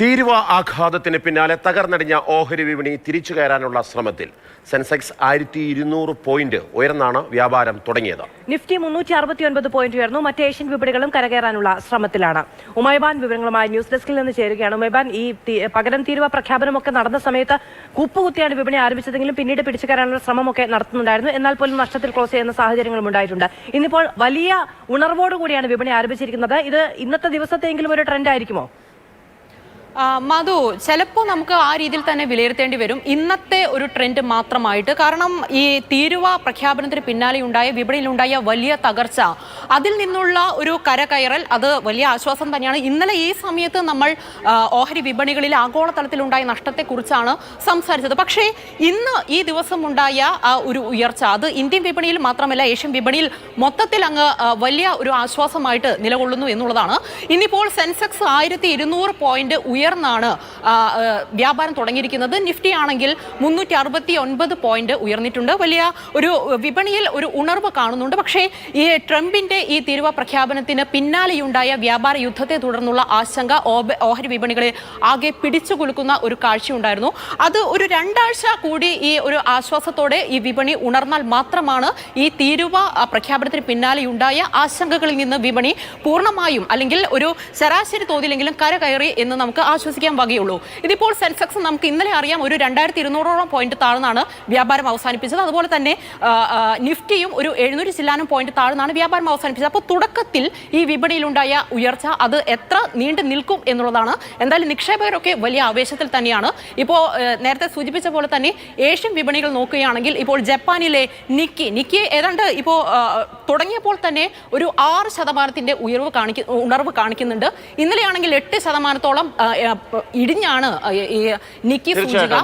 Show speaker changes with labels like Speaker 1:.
Speaker 1: തീരുവ ആഘാതത്തിന് പിന്നാലെ തകർന്നടിഞ്ഞ ഓഹരി വിപണി തിരിച്ചു കയറാനുള്ള ശ്രമത്തിൽ സെൻസെക്സ് 1200 പോയിന്റ് ഉയർന്നാണ് വ്യാപാരം തുടങ്ങിയത്.
Speaker 2: നിഫ്റ്റി 369 പോയിന്റ് ഉയർന്നു. മറ്റ് ഏഷ്യൻ വിപണികളും കരകയറാനുള്ള ശ്രമത്തിലാണ്. ഉമൈബാൻ വിവരങ്ങളുമായി ന്യൂസ് ഡെസ്കിൽ നിന്ന് ചേരുകയാണ്. ഉമൈബാൻ, ഈ പകരം തീരുവ പ്രഖ്യാപനമൊക്കെ നടന്ന സമയത്ത് കുപ്പുകുത്തിയാണ് വിപണി ആരംഭിച്ചതെങ്കിലും പിന്നീട് പിടിച്ചു കയറാനുള്ള ശ്രമമൊക്കെ നടത്തുന്നുണ്ടായിരുന്നു. എന്നാൽ പോലും നഷ്ടത്തിൽ ക്ലോസ് ചെയ്യുന്ന സാഹചര്യങ്ങളും ഉണ്ടായിട്ടുണ്ട്. ഇന്നിപ്പോൾ വലിയ ഉണർവോടുകൂടിയാണ് വിപണി ആരംഭിച്ചിരിക്കുന്നത്. ഇത് ഇന്നത്തെ ദിവസത്തെങ്കിലും ഒരു ട്രെൻഡ് ആയിരിക്കുമോ?
Speaker 3: മധു, ചിലപ്പോൾ നമുക്ക് ആ രീതിയിൽ തന്നെ വിലയിരുത്തേണ്ടി വരും ഇന്നത്തെ ഒരു ട്രെൻഡ് മാത്രമായിട്ട്. കാരണം ഈ തീരുവ പ്രഖ്യാപനത്തിന് പിന്നാലെ ഉണ്ടായ വിപണിയിലുണ്ടായ വലിയ തകർച്ച, അതിൽ നിന്നുള്ള ഒരു കരകയറൽ, അത് വലിയ ആശ്വാസം തന്നെയാണ്. ഇന്നലെ ഈ സമയത്ത് നമ്മൾ ഓഹരി വിപണികളിൽ ആഗോളതലത്തിലുണ്ടായ നഷ്ടത്തെക്കുറിച്ചാണ് സംസാരിച്ചത്. പക്ഷേ ഇന്ന് ഈ ദിവസം ഉണ്ടായ ഒരു ഉയർച്ച, അത് ഇന്ത്യൻ വിപണിയിൽ മാത്രമല്ല ഏഷ്യൻ വിപണിയിൽ മൊത്തത്തിൽ അങ്ങ് വലിയ ഒരു ആശ്വാസമായിട്ട് നിലകൊള്ളുന്നു എന്നുള്ളതാണ്. ഇന്നിപ്പോൾ സെൻസെക്സ് 1200 പോയിന്റ് ഉയർന്നാണ് വ്യാപാരം തുടങ്ങിയിരിക്കുന്നത്. നിഫ്റ്റി ആണെങ്കിൽ 369 പോയിന്റ് ഉയർന്നിട്ടുണ്ട്. വലിയ ഒരു വിപണിയിൽ ഒരു ഉണർവ് കാണുന്നുണ്ട്. പക്ഷേ ഈ ട്രംപിന്റെ ഈ തീരുവ പ്രഖ്യാപനത്തിന് പിന്നാലെയുണ്ടായ വ്യാപാര യുദ്ധത്തെ തുടർന്നുള്ള ആശങ്ക ഓഹരി വിപണികളെ ആകെ പിടിച്ചുകുലുക്കുന്ന ഒരു കാഴ്ചയുണ്ടായിരുന്നു. അത് ഒരു 2 ആഴ്ച കൂടി ഈ ഒരു ആശ്വാസത്തോടെ ഈ വിപണി ഉണർന്നാൽ മാത്രമാണ് ഈ തീരുവ പ്രഖ്യാപനത്തിന് പിന്നാലെയുണ്ടായ ആശങ്കകളിൽ നിന്ന് വിപണി പൂർണ്ണമായും അല്ലെങ്കിൽ ഒരു ശരാശരി തോതിലെങ്കിലും കരകയറി എന്ന് നമുക്ക് ആശ്വസിക്കാൻ വകയുള്ളൂ. ഇതിപ്പോൾ സെൻസെക്സ് നമുക്ക് ഇന്നലെ അറിയാം ഒരു 2200ഓളം പോയിന്റ് താഴ്ന്നാണ് വ്യാപാരം അവസാനിപ്പിച്ചത്. അതുപോലെ തന്നെ നിഫ്റ്റിയും ഒരു 700 ചില്ലാനും പോയിന്റ് താഴ്ന്നാണ് വ്യാപാരം അവസാനിപ്പിച്ചത്. അപ്പോൾ തുടക്കത്തിൽ ഈ വിപണിയിലുണ്ടായ ഉയർച്ച അത് എത്ര നീണ്ടു നിൽക്കും എന്നുള്ളതാണ്. എന്തായാലും നിക്ഷേപകരൊക്കെ വലിയ ആവേശത്തിൽ തന്നെയാണ്. ഇപ്പോൾ നേരത്തെ സൂചിപ്പിച്ച പോലെ തന്നെ ഏഷ്യൻ വിപണികൾ നോക്കുകയാണെങ്കിൽ ഇപ്പോൾ ജപ്പാനിലെ നിക്കി ഏതാണ്ട് ഇപ്പോൾ തുടങ്ങിയപ്പോൾ തന്നെ ഒരു 6% ഉണർവ് കാണിക്കുന്നുണ്ട്. ഇന്നലെയാണെങ്കിൽ 8% ഇടിഞ്ഞാണ് ഈ നിക്കി സൂചിക